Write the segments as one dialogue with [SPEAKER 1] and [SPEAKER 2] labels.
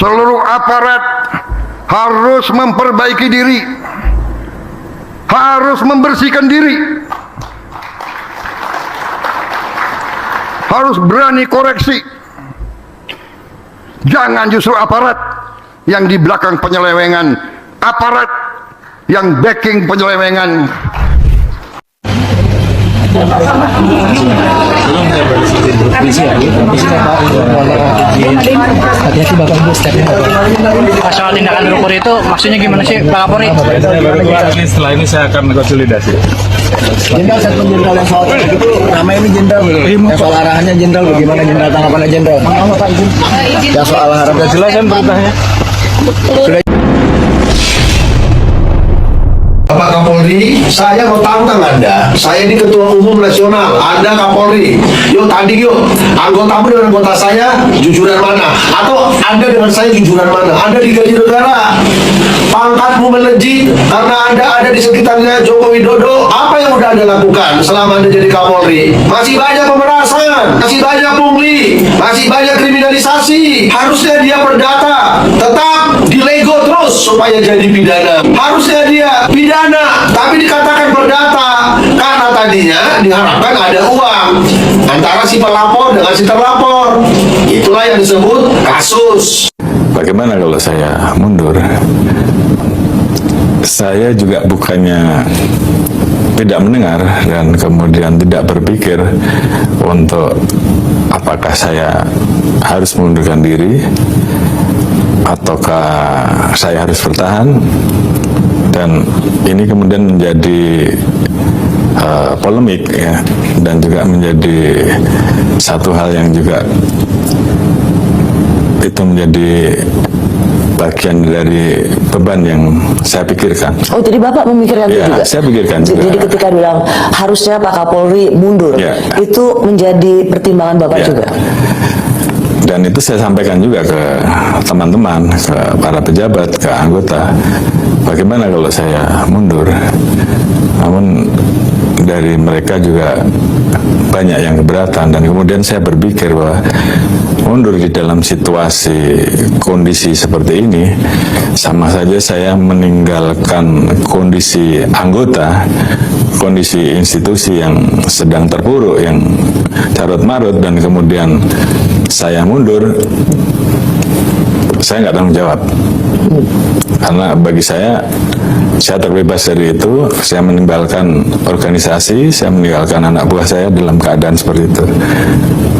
[SPEAKER 1] seluruh aparat harus memperbaiki diri, harus membersihkan diri, harus berani koreksi. Jangan justru aparat yang di belakang penyelewengan, aparat yang backing penyelewengan.
[SPEAKER 2] Hati-hati Bapak Ibu stepnya. Soal tindakan terukur itu maksudnya gimana sih Pak Kapolri?
[SPEAKER 3] Setelah ini saya akan konsolidasi.
[SPEAKER 4] Jenderal, satu jenderal yang soal itu nama ini jenderal, yang soal arahannya jenderal, bagaimana jenderal tanggapannya jenderal? Yang soal arahan
[SPEAKER 3] Sudah jelas kan perintahnya?
[SPEAKER 4] sudah.
[SPEAKER 5] Bapak Kapolri, saya mau tantang Anda. Saya ini Ketua Umum Nasional, Anda Kapolri. Yuk tanding yuk. Anggotamu dengan anggota saya, jujuran mana? Atau Anda dengan saya, jujuran mana? Anda digaji negara. Pangkatmu melejit karena Anda ada di sekitarnya Joko Widodo. Apa yang udah Anda lakukan selama Anda jadi Kapolri? Masih banyak pemerasan, masih banyak pungli, masih banyak kriminalisasi. Harusnya dia perdata, tetap dilego terus supaya jadi pidana. Harusnya dia pidana, tapi dikatakan perdata karena tadinya diharapkan ada uang antara si pelapor dengan si terlapor. Itulah yang disebut kasus.
[SPEAKER 3] Bagaimana kalau saya mundur? Saya juga bukannya tidak mendengar dan kemudian tidak berpikir untuk apakah saya harus mengundurkan diri ataukah saya harus bertahan. Dan ini kemudian menjadi polemik ya, dan juga menjadi satu hal yang juga itu menjadi bagian dari beban yang saya pikirkan.
[SPEAKER 6] Oh, jadi Bapak memikirkan itu juga?
[SPEAKER 3] Saya pikirkan juga.
[SPEAKER 6] Jadi ketika bilang harusnya Pak Kapolri mundur, itu menjadi pertimbangan Bapak juga?
[SPEAKER 3] Dan itu saya sampaikan juga ke teman-teman, ke para pejabat, ke anggota. Bagaimana kalau saya mundur? Namun dari mereka juga banyak yang keberatan, dan kemudian saya berpikir bahwa mundur di dalam situasi kondisi seperti ini sama saja saya meninggalkan kondisi anggota, kondisi institusi yang sedang terpuruk, yang carut marut, dan kemudian saya mundur, saya nggak tanggung jawab. Karena bagi saya terbebas dari itu, saya meninggalkan organisasi, saya meninggalkan anak buah saya dalam keadaan seperti itu.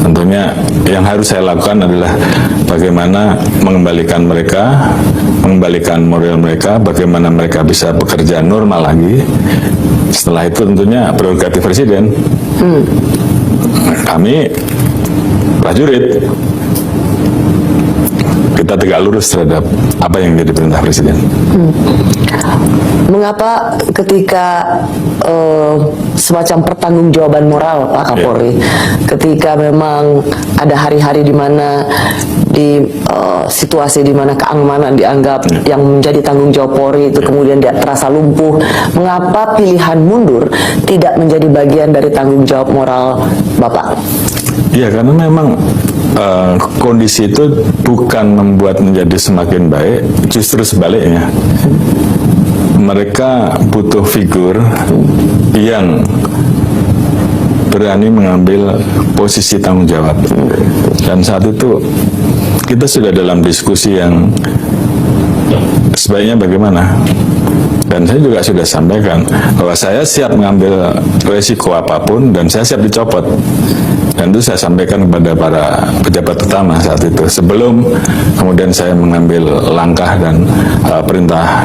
[SPEAKER 3] Tentunya yang harus saya lakukan adalah bagaimana mengembalikan mereka, mengembalikan moral mereka, bagaimana mereka bisa bekerja normal lagi. Setelah itu tentunya prerogatif presiden. Kami prajurit, kita tegak lurus terhadap apa yang menjadi perintah presiden.
[SPEAKER 6] Mengapa ketika semacam pertanggungjawaban moral Pak Kapolri, ketika memang ada hari-hari di mana di situasi di mana keamanan dianggap yang menjadi tanggung jawab Polri itu kemudian dia terasa lumpuh, mengapa pilihan mundur tidak menjadi bagian dari tanggung jawab moral Bapak?
[SPEAKER 3] Ya, karena memang kondisi itu bukan membuat menjadi semakin baik, justru sebaliknya. Mereka butuh figur yang berani mengambil posisi tanggung jawab. Dan saat itu kita sudah dalam diskusi yang sebaiknya bagaimana. Dan saya juga sudah sampaikan bahwa saya siap mengambil resiko apapun dan saya siap dicopot. Dan itu saya sampaikan kepada para pejabat utama saat itu, sebelum kemudian saya mengambil langkah dan perintah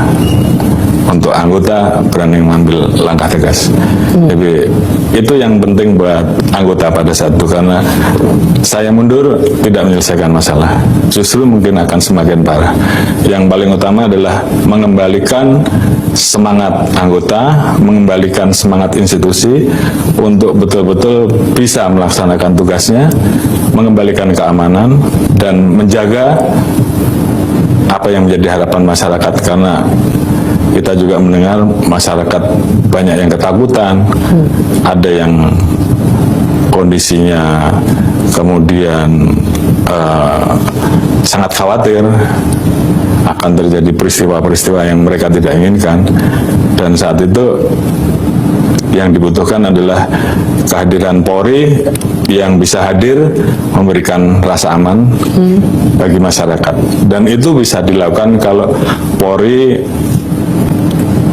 [SPEAKER 3] untuk anggota berani mengambil langkah tegas. Jadi itu yang penting buat anggota pada saat itu, karena saya mundur tidak menyelesaikan masalah, justru mungkin akan semakin parah. Yang paling utama adalah mengembalikan semangat anggota, mengembalikan semangat institusi untuk betul-betul bisa melaksanakan tugasnya, mengembalikan keamanan dan menjaga apa yang menjadi harapan masyarakat. Karena kita juga mendengar masyarakat banyak yang ketakutan, ada yang kondisinya kemudian sangat khawatir akan terjadi peristiwa-peristiwa yang mereka tidak inginkan, dan saat itu yang dibutuhkan adalah kehadiran Polri yang bisa hadir memberikan rasa aman bagi masyarakat, dan itu bisa dilakukan kalau Polri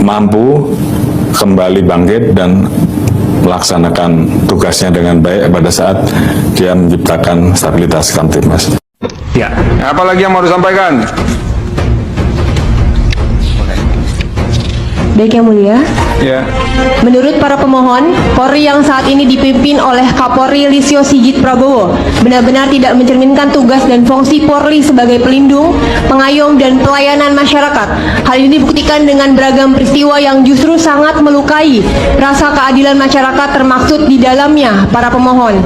[SPEAKER 3] mampu kembali bangkit dan melaksanakan tugasnya dengan baik pada saat dia menciptakan stabilitas Kamtibmas.
[SPEAKER 1] Ya. Apalagi yang mau disampaikan?
[SPEAKER 7] Baik Yang Mulia,
[SPEAKER 1] Ya.
[SPEAKER 7] menurut para pemohon, Polri yang saat ini dipimpin oleh Kapolri Listio Sigit Prabowo benar-benar tidak mencerminkan tugas dan fungsi Polri sebagai pelindung, pengayom, dan pelayanan masyarakat. Hal ini dibuktikan dengan beragam peristiwa yang justru sangat melukai rasa keadilan masyarakat, termaksud di dalamnya para pemohon.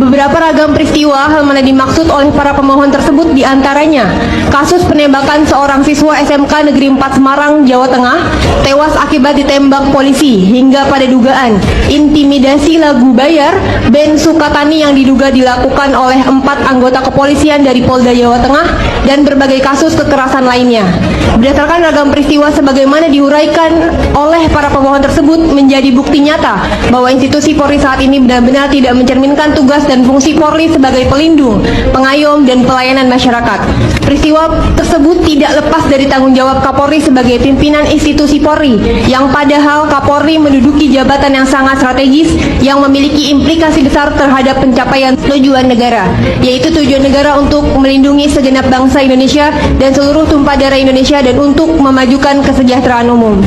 [SPEAKER 7] Beberapa ragam peristiwa hal mana dimaksud oleh para pemohon tersebut diantaranya kasus penembakan seorang siswa SMK Negeri 4 Semarang, Jawa Tengah, tewas akibat ditembak polisi, hingga pada dugaan intimidasi lagu bayar Ben Sukatani yang diduga dilakukan oleh 4 anggota kepolisian dari Polda Jawa Tengah, dan berbagai kasus kekerasan lainnya. Berdasarkan ragam peristiwa sebagaimana diuraikan oleh para pemohon tersebut, menjadi bukti nyata bahwa institusi Polri saat ini benar-benar tidak mencerminkan tugas dan fungsi Polri sebagai pelindung, pengayom, dan pelayanan masyarakat. Peristiwa tersebut tidak lepas dari tanggung jawab Kapolri sebagai pimpinan institusi Polri, yang padahal Kapolri menduduki jabatan yang sangat strategis yang memiliki implikasi besar terhadap pencapaian tujuan negara, yaitu tujuan negara untuk melindungi segenap bangsa Indonesia dan seluruh tumpah darah Indonesia, dan untuk memajukan kesejahteraan umum.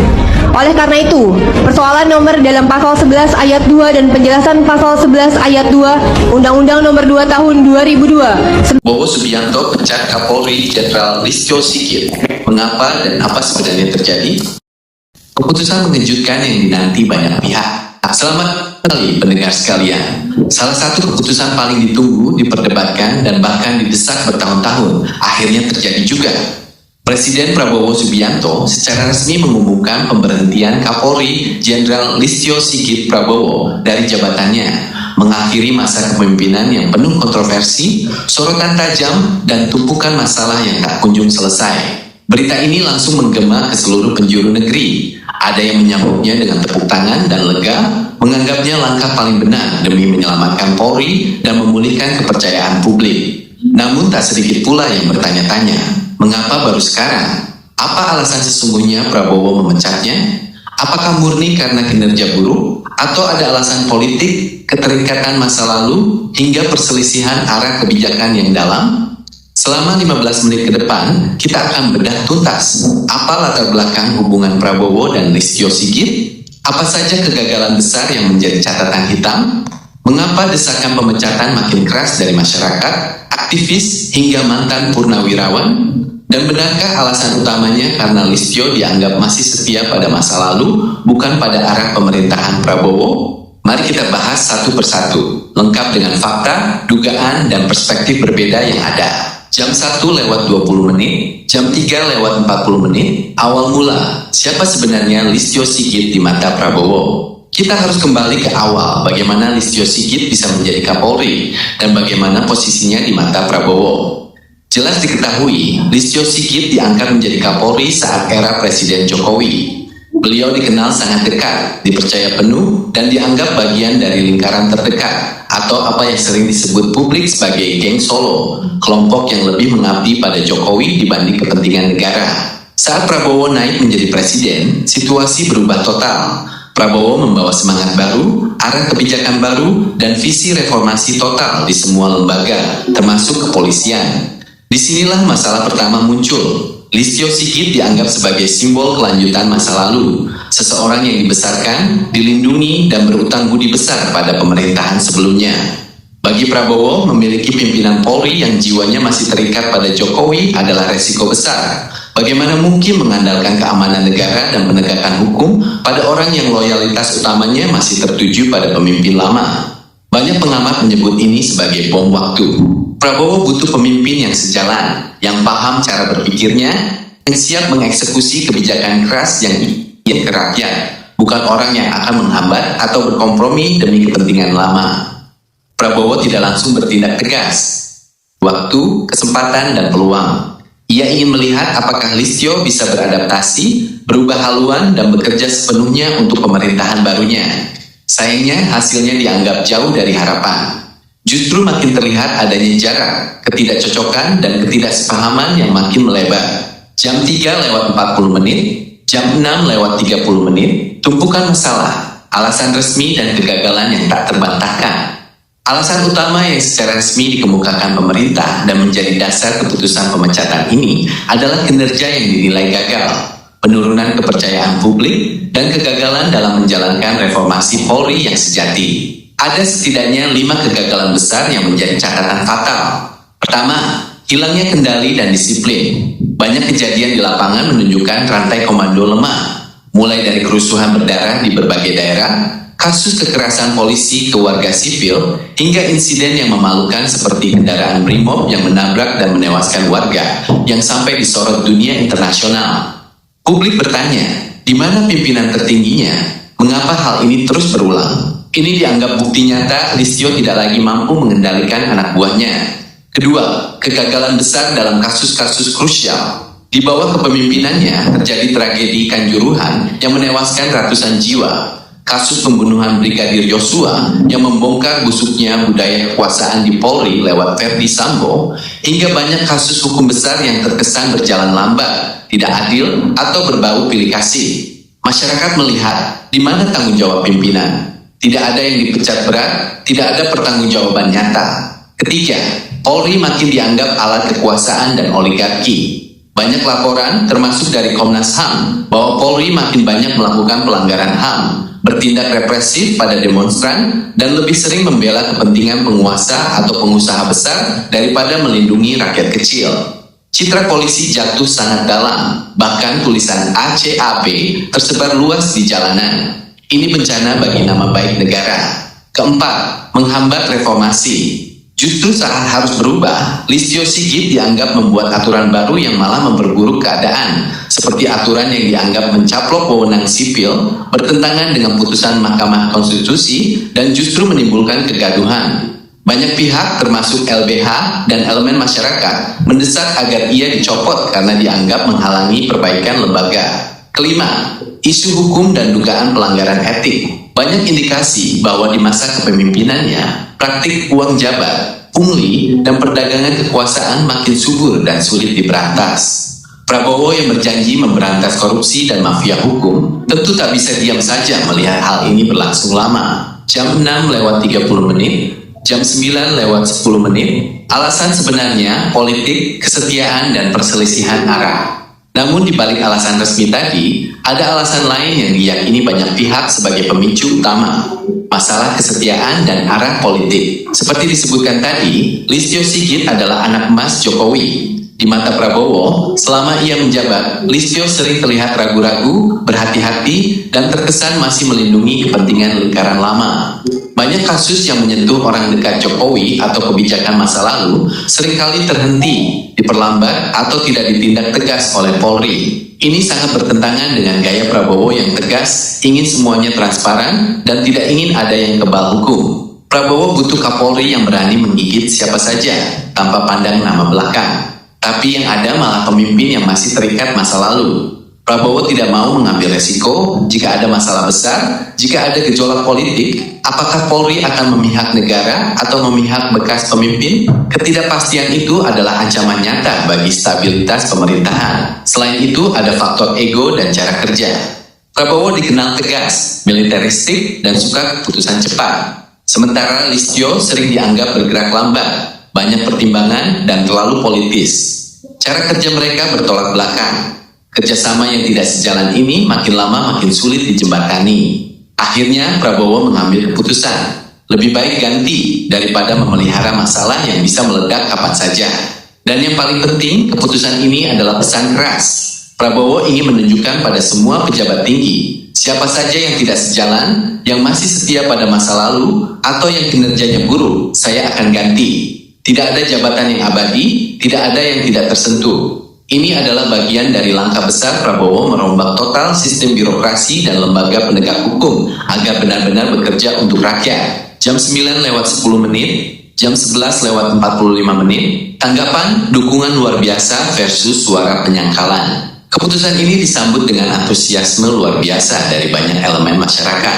[SPEAKER 7] Oleh karena itu, persoalan nomor dalam pasal 11 ayat 2 dan penjelasan pasal 11 ayat 2 Undang-Undang nomor 2 tahun 2002
[SPEAKER 8] Bowo Subianto pecat Kapolri Jenderal Listio Sigit. Mengapa dan apa sebenarnya terjadi? Keputusan mengejutkan yang dinanti banyak pihak. Selamat kali pendengar sekalian. Salah satu keputusan paling ditunggu, diperdebatkan, dan bahkan didesak bertahun-tahun, akhirnya terjadi juga. Presiden Prabowo Subianto secara resmi mengumumkan pemberhentian Kapolri Jenderal Listio Sigit Prabowo dari jabatannya, mengakhiri masa kepemimpinan yang penuh kontroversi, sorotan tajam, dan tumpukan masalah yang tak kunjung selesai. Berita ini langsung menggema ke seluruh penjuru negeri. Ada yang menyambutnya dengan tepuk tangan dan lega, menganggapnya langkah paling benar demi menyelamatkan Polri dan memulihkan kepercayaan publik. Namun tak sedikit pula yang bertanya-tanya, mengapa baru sekarang? Apa alasan sesungguhnya Prabowo memecatnya? Apakah murni karena kinerja buruk? Atau ada alasan politik, keterikatan masa lalu, hingga perselisihan arah kebijakan yang dalam? Selama 15 menit ke depan, kita akan bedah tuntas apa latar belakang hubungan Prabowo dan Listio Sigit, apa saja kegagalan besar yang menjadi catatan hitam, mengapa desakan pemecatan makin keras dari masyarakat, aktivis, hingga mantan purnawirawan, dan benarkah alasan utamanya karena Listio dianggap masih setia pada masa lalu, bukan pada arah pemerintahan Prabowo? Mari kita bahas satu persatu, lengkap dengan fakta, dugaan, dan perspektif berbeda yang ada. Jam 1:20, jam 3:40, awal mula, siapa sebenarnya Listio Sigit di mata Prabowo? Kita harus kembali ke awal, bagaimana Listio Sigit bisa menjadi Kapolri, dan bagaimana posisinya di mata Prabowo. Jelas diketahui, Listio Sigit diangkat menjadi Kapolri saat era Presiden Jokowi. Beliau dikenal sangat dekat, dipercaya penuh, dan dianggap bagian dari lingkaran terdekat, atau apa yang sering disebut publik sebagai geng Solo, kelompok yang lebih mengabdi pada Jokowi dibanding kepentingan negara. Saat Prabowo naik menjadi presiden, situasi berubah total. Prabowo membawa semangat baru, arah kebijakan baru, dan visi reformasi total di semua lembaga, termasuk kepolisian. Disinilah masalah pertama muncul. Listio Sigit dianggap sebagai simbol kelanjutan masa lalu, seseorang yang dibesarkan, dilindungi, dan berutang budi besar pada pemerintahan sebelumnya. Bagi Prabowo, memiliki pimpinan Polri yang jiwanya masih terikat pada Jokowi adalah resiko besar. Bagaimana mungkin mengandalkan keamanan negara dan penegakan hukum pada orang yang loyalitas utamanya masih tertuju pada pemimpin lama? Banyak pengamat menyebut ini sebagai bom waktu. Prabowo butuh pemimpin yang sejalan, yang paham cara berpikirnya, yang siap mengeksekusi kebijakan keras yang ingin ke rakyat, bukan orang yang akan menghambat atau berkompromi demi kepentingan lama. Prabowo tidak langsung bertindak tegas. Waktu, kesempatan, dan peluang. Ia ingin melihat apakah Listio bisa beradaptasi, berubah haluan, dan bekerja sepenuhnya untuk pemerintahan barunya. Sayangnya hasilnya dianggap jauh dari harapan. Justru makin terlihat adanya jarak, ketidakcocokan, dan ketidaksepahaman yang makin melebar. Jam 3:40 menit, jam 6:30 menit, tumpukan masalah, alasan resmi dan kegagalan yang tak terbantahkan. Alasan utama yang secara resmi dikemukakan pemerintah dan menjadi dasar keputusan pemecatan ini adalah kinerja yang dinilai gagal, penurunan kepercayaan publik, dan kegagalan dalam menjalankan reformasi Polri yang sejati. Ada setidaknya 5 kegagalan besar yang menjadi catatan fatal. Pertama, hilangnya kendali dan disiplin. Banyak kejadian di lapangan menunjukkan rantai komando lemah, mulai dari kerusuhan berdarah di berbagai daerah, kasus kekerasan polisi ke warga sipil, hingga insiden yang memalukan seperti kendaraan Brimob yang menabrak dan menewaskan warga yang sampai disorot dunia internasional. Publik bertanya, di mana pimpinan tertingginya? Mengapa hal ini terus berulang? Ini dianggap bukti nyata Listio tidak lagi mampu mengendalikan anak buahnya. Kedua, kegagalan besar dalam kasus-kasus krusial. Di bawah kepemimpinannya terjadi tragedi Kanjuruhan yang menewaskan ratusan jiwa. Kasus pembunuhan Brigadir Yosua yang membongkar busuknya budaya kekuasaan di Polri lewat Verdi Sambo, hingga banyak kasus hukum besar yang terkesan berjalan lambat, tidak adil, atau berbau pilih kasih. Masyarakat melihat di mana tanggung jawab pimpinan. Tidak ada yang dipecat berat, tidak ada pertanggungjawaban nyata. Ketiga, Polri makin dianggap alat kekuasaan dan oligarki. Banyak laporan, termasuk dari Komnas HAM, bahwa Polri makin banyak melakukan pelanggaran HAM, bertindak represif pada demonstran, dan lebih sering membela kepentingan penguasa atau pengusaha besar daripada melindungi rakyat kecil. Citra polisi jatuh sangat dalam, bahkan tulisan ACAB tersebar luas di jalanan. Ini bencana bagi nama baik negara. Keempat, menghambat reformasi. Justru saat harus berubah, Listio Sigit dianggap membuat aturan baru yang malah memperburuk keadaan, seperti aturan yang dianggap mencaplok wewenang sipil, bertentangan dengan putusan Mahkamah Konstitusi, dan justru menimbulkan kegaduhan. Banyak pihak termasuk LBH dan elemen masyarakat mendesak agar ia dicopot karena dianggap menghalangi perbaikan lembaga. Kelima, isu hukum dan dugaan pelanggaran etik. Banyak indikasi bahwa di masa kepemimpinannya, praktik uang jabat, pungli, dan perdagangan kekuasaan makin subur dan sulit diberantas. Prabowo yang berjanji memberantas korupsi dan mafia hukum tentu tak bisa diam saja melihat hal ini berlangsung lama. Jam 6:30 menit, jam 9:10 menit, alasan sebenarnya politik, kesetiaan, dan perselisihan arah. Namun di balik alasan resmi tadi, ada alasan lain yang diyakini banyak pihak sebagai pemicu utama. Masalah kesetiaan dan arah politik. Seperti disebutkan tadi, Listio Sigit adalah anak emas Jokowi. Di mata Prabowo, selama ia menjabat, Listio sering terlihat ragu-ragu, berhati-hati, dan terkesan masih melindungi kepentingan lingkaran lama. Banyak kasus yang menyentuh orang dekat Jokowi atau kebijakan masa lalu seringkali terhenti, diperlambat, atau tidak ditindak tegas oleh Polri. Ini sangat bertentangan dengan gaya Prabowo yang tegas, ingin semuanya transparan, dan tidak ingin ada yang kebal hukum. Prabowo butuh Kapolri yang berani menggigit siapa saja, tanpa pandang nama belakang. Tapi yang ada malah pemimpin yang masih terikat masa lalu. Prabowo tidak mau mengambil resiko jika ada masalah besar, jika ada gejolak politik, apakah Polri akan memihak negara atau memihak bekas pemimpin? Ketidakpastian itu adalah ancaman nyata bagi stabilitas pemerintahan. Selain itu, ada faktor ego dan cara kerja. Prabowo dikenal tegas, militeristik, dan suka keputusan cepat. Sementara Listio sering dianggap bergerak lambat, banyak pertimbangan, dan terlalu politis. Cara kerja mereka bertolak belakang. Kerjasama yang tidak sejalan ini makin lama makin sulit dijembatani. Akhirnya Prabowo mengambil keputusan, lebih baik ganti daripada memelihara masalah yang bisa meledak kapan saja. Dan yang paling penting, keputusan ini adalah pesan keras. Prabowo ingin menunjukkan pada semua pejabat tinggi, siapa saja yang tidak sejalan, yang masih setia pada masa lalu, atau yang kinerjanya buruk, saya akan ganti. Tidak ada jabatan yang abadi, tidak ada yang tidak tersentuh. Ini adalah bagian dari langkah besar Prabowo merombak total sistem birokrasi dan lembaga penegak hukum agar benar-benar bekerja untuk rakyat. jam 9 lewat 10 menit, jam 11 lewat 45 menit, tanggapan dukungan luar biasa versus suara penyangkalan. Keputusan ini disambut dengan antusiasme luar biasa dari banyak elemen masyarakat,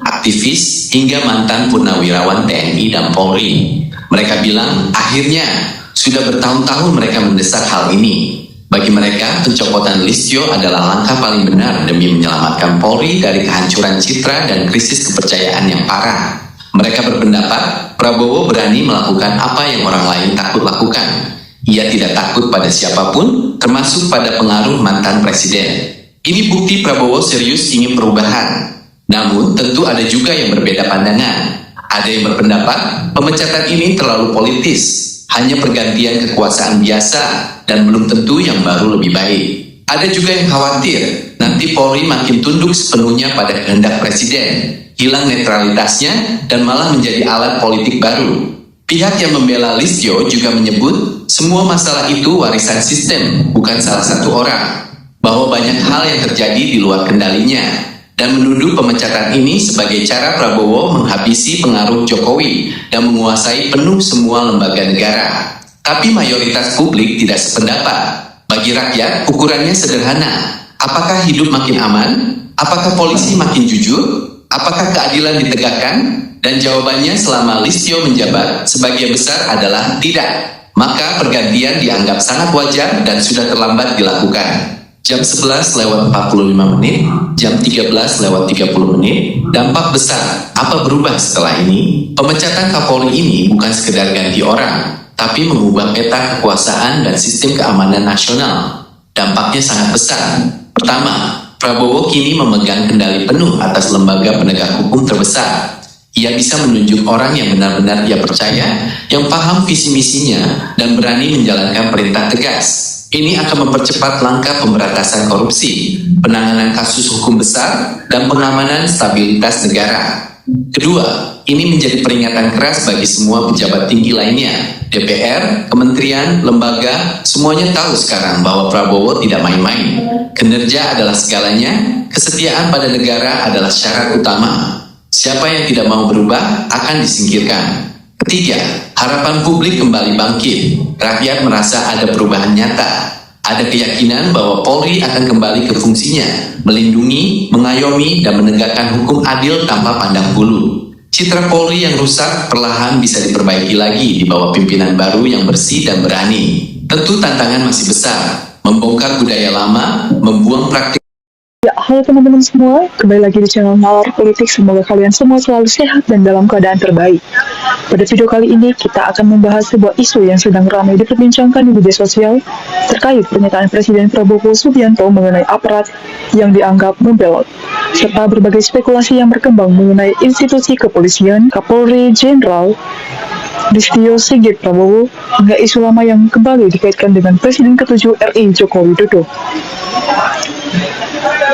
[SPEAKER 8] aktivis, hingga mantan purnawirawan TNI dan Polri. Mereka bilang, akhirnya, sudah bertahun-tahun mereka mendesak hal ini. Bagi mereka, pencopotan Listio adalah langkah paling benar demi menyelamatkan Polri dari kehancuran citra dan krisis kepercayaan yang parah. Mereka berpendapat Prabowo berani melakukan apa yang orang lain takut lakukan. Ia tidak takut pada siapapun, termasuk pada pengaruh mantan presiden. Ini bukti Prabowo serius ingin perubahan. Namun tentu ada juga yang berbeda pandangan. Ada yang berpendapat pemecatan ini terlalu politis, hanya pergantian kekuasaan biasa dan belum tentu yang baru lebih baik. Ada juga yang khawatir nanti Polri makin tunduk sepenuhnya pada kehendak presiden, hilang netralitasnya, dan malah menjadi alat politik baru. Pihak yang membela Listio juga menyebut semua masalah itu warisan sistem, bukan salah satu orang, bahwa banyak hal yang terjadi di luar kendalinya, dan menuduh pemecatan ini sebagai cara Prabowo menghabisi pengaruh Jokowi dan menguasai penuh semua lembaga negara. Tapi mayoritas publik tidak sependapat. Bagi rakyat, ukurannya sederhana. Apakah hidup makin aman? Apakah polisi makin jujur? Apakah keadilan ditegakkan? Dan jawabannya selama Listio menjabat, sebagian besar adalah tidak. Maka pergantian dianggap sangat wajar dan sudah terlambat dilakukan. Jam 11 lewat 45 menit, jam 13 lewat 30 menit, dampak besar. Apa berubah setelah ini? Pemecatan Kapolri ini bukan sekedar ganti orang, tapi mengubah peta kekuasaan dan sistem keamanan nasional. Dampaknya sangat besar. Pertama, Prabowo kini memegang kendali penuh atas lembaga penegak hukum terbesar. Ia bisa menunjuk orang yang benar-benar ia percaya, yang paham visi misinya, dan berani menjalankan perintah tegas. Ini akan mempercepat langkah pemberantasan korupsi, penanganan kasus hukum besar, dan pengamanan stabilitas negara. Kedua, ini menjadi peringatan keras bagi semua pejabat tinggi lainnya. DPR, kementerian, lembaga, semuanya tahu sekarang bahwa Prabowo tidak main-main. Kinerja adalah segalanya, kesetiaan pada negara adalah syarat utama. Siapa yang tidak mau berubah akan disingkirkan. Ketiga, harapan publik kembali bangkit. Rakyat merasa ada perubahan nyata. Ada keyakinan bahwa Polri akan kembali ke fungsinya, melindungi, mengayomi, dan menegakkan hukum adil tanpa pandang bulu. Citra Polri yang rusak perlahan bisa diperbaiki lagi di bawah pimpinan baru yang bersih dan berani. Tentu tantangan masih besar, membongkar budaya lama, membuang praktik.
[SPEAKER 9] Ya, halo teman-teman semua, kembali lagi di channel Nalar Politik. Semoga kalian semua selalu sehat dan dalam keadaan terbaik. Pada video kali ini, kita akan membahas sebuah isu yang sedang ramai diperbincangkan di media sosial terkait pernyataan Presiden Prabowo Subianto mengenai aparat yang dianggap membelot, serta berbagai spekulasi yang berkembang mengenai institusi kepolisian, Kapolri Jenderal Listio Sigit Prabowo, hingga isu lama yang kembali dikaitkan dengan Presiden ke-7 RI Joko Widodo.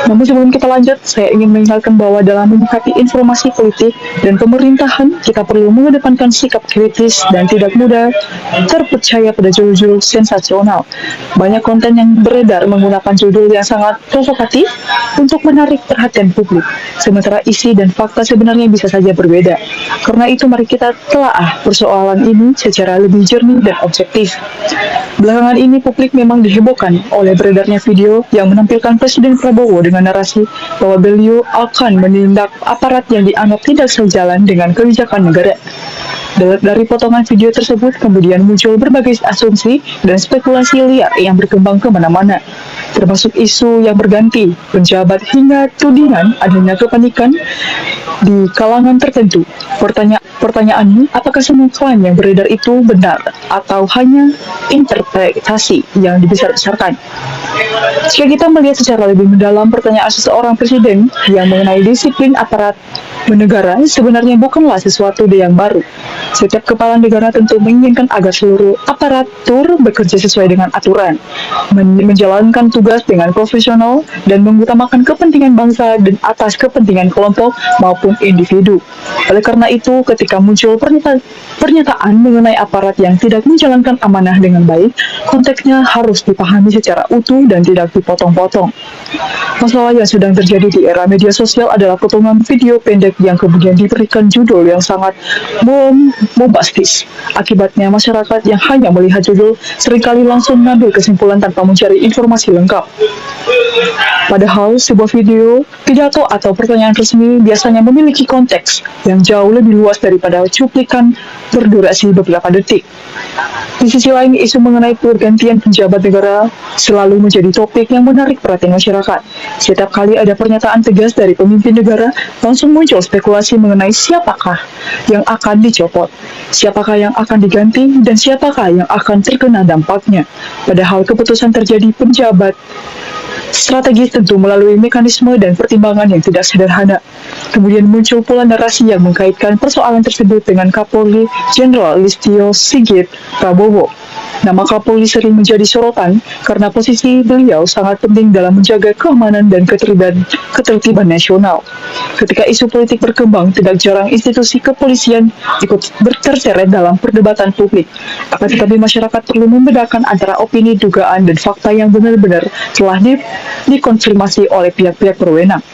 [SPEAKER 9] Namun sebelum kita lanjut, saya ingin mengingatkan bahwa dalam menyikapi informasi politik dan pemerintahan, kita perlu mengedepankan sikap kritis dan tidak mudah terpercaya pada judul-judul sensasional. Banyak konten yang beredar menggunakan judul yang sangat provokatif untuk menarik perhatian publik, sementara isi dan fakta sebenarnya bisa saja berbeda. Karena itu mari kita telaah persoalan ini secara lebih jernih dan objektif. Belakangan ini publik memang dihebohkan oleh beredarnya video yang menampilkan Presiden Prabowo dengan narasi bahwa beliau akan menindak aparat yang dianggap tidak sejalan dengan kebijakan negara. Dari potongan video tersebut kemudian muncul berbagai asumsi dan spekulasi liar yang berkembang kemana-mana, termasuk isu yang berganti, penjabat hingga tudingan adanya kepanikan di kalangan tertentu. Pertanyaannya, apakah semua klaim yang beredar itu benar atau hanya interpretasi yang dibesar-besarkan? Jika kita melihat secara lebih mendalam pertanyaan seseorang presiden yang mengenai disiplin aparat bernegara, sebenarnya bukanlah sesuatu yang baru. Setiap kepala negara tentu menginginkan agar seluruh aparatur bekerja sesuai dengan aturan, menjalankan tugas bertugas dengan profesional dan mengutamakan kepentingan bangsa dan atas kepentingan kelompok maupun individu. Oleh karena itu, ketika muncul pernyataan mengenai aparat yang tidak menjalankan amanah dengan baik, konteksnya harus dipahami secara utuh dan tidak dipotong-potong. Masalah yang sedang terjadi di era media sosial adalah potongan video pendek yang kemudian diberikan judul yang sangat bombastis. Akibatnya, masyarakat yang hanya melihat judul seringkali langsung mengambil kesimpulan tanpa mencari informasi lengkap. Padahal, sebuah video, pidato, atau pertanyaan resmi biasanya memiliki konteks yang jauh lebih luas daripada cuplikan berdurasi beberapa detik. Di sisi lain, isu mengenai pergantian penjabat negara selalu menjadi topik yang menarik perhatian masyarakat. Setiap kali ada pernyataan tegas dari pemimpin negara, langsung muncul spekulasi mengenai siapakah yang akan dicopot, siapakah yang akan diganti, dan siapakah yang akan terkena dampaknya. Padahal keputusan terjadi penjabat strategis tentu melalui mekanisme dan pertimbangan yang tidak sederhana. Kemudian muncul pula narasi yang mengkaitkan persoalan tersebut dengan Kapolri Jenderal Listio Sigit Prabowo. Nama Kapolri sering menjadi sorotan karena posisi beliau sangat penting dalam menjaga keamanan dan ketertiban nasional. Ketika isu politik berkembang, tidak jarang institusi kepolisian ikut terseret dalam perdebatan publik. Akan tetapi masyarakat perlu membedakan antara opini, dugaan, dan fakta yang benar-benar telah dikonfirmasi oleh pihak-pihak berwenang.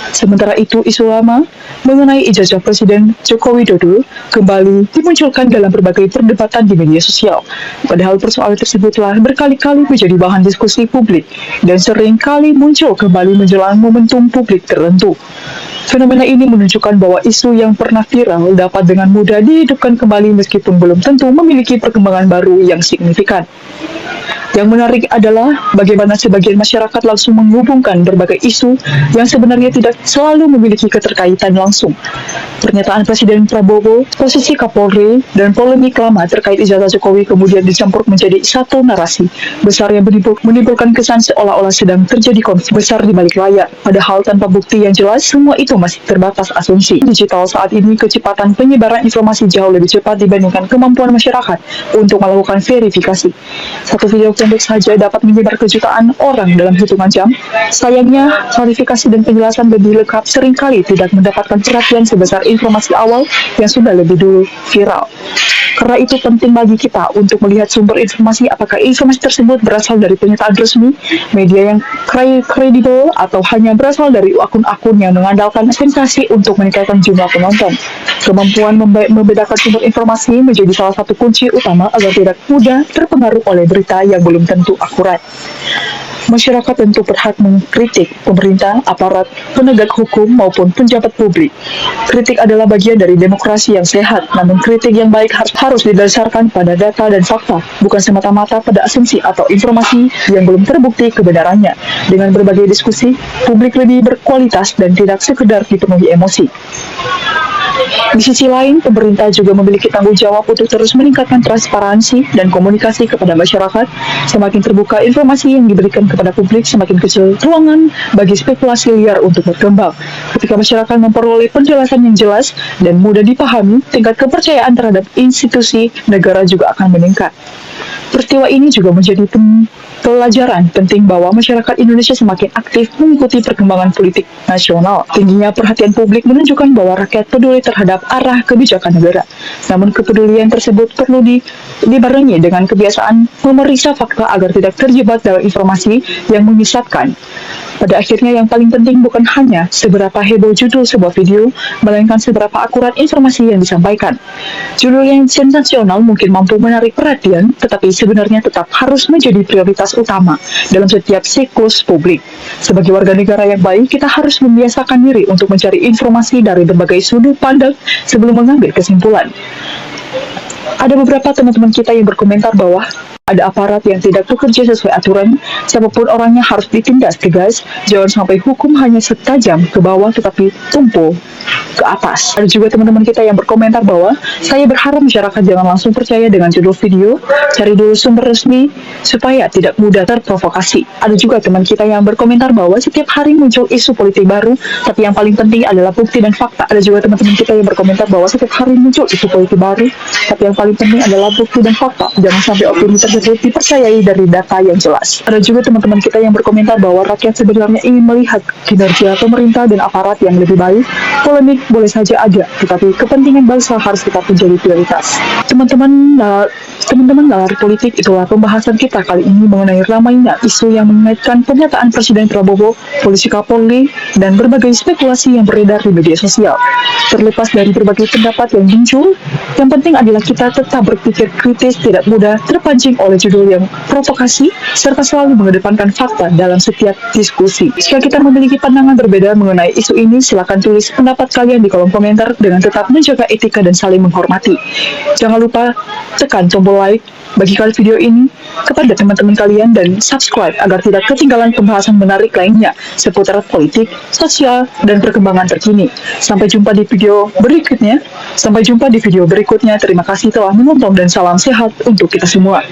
[SPEAKER 9] Sementara itu, isu lama mengenai ijazah Presiden Joko Widodo kembali dimunculkan dalam berbagai perdebatan di media sosial. Padahal persoalan tersebut telah berkali-kali menjadi bahan diskusi publik dan sering kali muncul kembali menjelang momentum publik tertentu. Fenomena ini menunjukkan bahwa isu yang pernah viral dapat dengan mudah dihidupkan kembali meskipun belum tentu memiliki perkembangan baru yang signifikan. Yang menarik adalah bagaimana sebagian masyarakat langsung menghubungkan berbagai isu yang sebenarnya tidak selalu memiliki keterkaitan langsung. Pernyataan Presiden Prabowo, posisi Kapolri, dan polemik lama terkait ijazah Jokowi kemudian dicampur menjadi satu narasi besar yang menimbulkan kesan seolah-olah sedang terjadi konflik besar di balik layar. Padahal tanpa bukti yang jelas, semua itu masih terbatas asumsi. Digital saat ini, kecepatan penyebaran informasi jauh lebih cepat dibandingkan kemampuan masyarakat untuk melakukan verifikasi. Satu video pendek saja dapat menyebar kejutaan orang dalam hitungan jam. Sayangnya, klarifikasi dan penjelasan lebih lengkap seringkali tidak mendapatkan perhatian sebesar informasi awal yang sudah lebih dulu viral. Karena itu penting bagi kita untuk melihat sumber informasi, apakah informasi tersebut berasal dari pernyataan resmi, media yang kredibel, atau hanya berasal dari akun-akun yang mengandalkan sensasi untuk meningkatkan jumlah penonton. Kemampuan membedakan sumber informasi menjadi salah satu kunci utama agar tidak mudah terpengaruh oleh berita yang belum tentu akurat. Masyarakat tentu berhak mengkritik pemerintah, aparat, penegak hukum, maupun pejabat publik. Kritik adalah bagian dari demokrasi yang sehat, namun kritik yang baik harus didasarkan pada data dan fakta, bukan semata-mata pada asumsi atau informasi yang belum terbukti kebenarannya. Dengan berbagai diskusi, publik lebih berkualitas dan tidak sekedar dipenuhi emosi. Di sisi lain, pemerintah juga memiliki tanggung jawab untuk terus meningkatkan transparansi dan komunikasi kepada masyarakat. Semakin terbuka informasi yang diberikan kepada publik, semakin kecil ruangan bagi spekulasi liar untuk berkembang. Ketika masyarakat memperoleh penjelasan yang jelas dan mudah dipahami, tingkat kepercayaan terhadap institusi negara juga akan meningkat. Peristiwa ini juga menjadi pelajaran penting bahwa masyarakat Indonesia semakin aktif mengikuti perkembangan politik nasional. Tingginya perhatian publik menunjukkan bahwa rakyat peduli terhadap arah kebijakan negara. Namun kepedulian tersebut perlu dibarengi dengan kebiasaan memeriksa fakta agar tidak terjebak dalam informasi yang menyesatkan. Pada akhirnya yang paling penting bukan hanya seberapa heboh judul sebuah video, melainkan seberapa akurat informasi yang disampaikan. Judul yang sensasional mungkin mampu menarik perhatian, tetapi sebenarnya tetap harus menjadi prioritas utama dalam setiap siklus publik. Sebagai warga negara yang baik, kita harus membiasakan diri untuk mencari informasi dari berbagai sudut pandang sebelum mengambil kesimpulan. Ada beberapa teman-teman kita yang berkomentar bahwa ada aparat yang tidak bekerja sesuai aturan, siapapun orangnya harus ditindas tegas, jangan sampai hukum hanya setajam ke bawah tetapi tumpul ke atas. Ada juga teman-teman kita yang berkomentar bahwa saya berharap masyarakat jangan langsung percaya dengan judul video, cari dulu sumber resmi supaya tidak mudah terprovokasi. Ada juga teman kita yang berkomentar bahwa setiap hari muncul isu politik baru, tapi yang paling penting adalah bukti dan fakta. Ada juga teman-teman kita yang berkomentar bahwa setiap hari muncul isu politik baru, tapi yang paling penting adalah bukti dan fakta. Jangan sampai opini tersebut tersebut dipercayai dari data yang jelas. Ada juga teman-teman kita yang berkomentar bahwa rakyat sebenarnya ingin melihat kinerja pemerintah dan aparat yang lebih baik. Polemik boleh saja ada, tetapi kepentingan bangsa harus tetap menjadi prioritas. Teman-teman nalar politik, itulah pembahasan kita kali ini mengenai ramainya isu yang mengaitkan pernyataan Presiden Prabowo, polisi Kapolri, dan berbagai spekulasi yang beredar di media sosial. Terlepas dari berbagai pendapat yang muncul, yang penting adalah kita tetap berpikir kritis, tidak mudah terpancing oleh judul yang provokasi, serta selalu mengedepankan fakta dalam setiap diskusi. Jika kita memiliki pandangan berbeda mengenai isu ini, silakan tulis pendapat kalian di kolom komentar dengan tetap menjaga etika dan saling menghormati. Jangan lupa tekan tombol like, bagikan video ini kepada teman-teman kalian, dan subscribe agar tidak ketinggalan pembahasan menarik lainnya seputar politik, sosial, dan perkembangan terkini. Sampai jumpa di video berikutnya. Terima kasih telah menonton dan salam sehat untuk kita semua.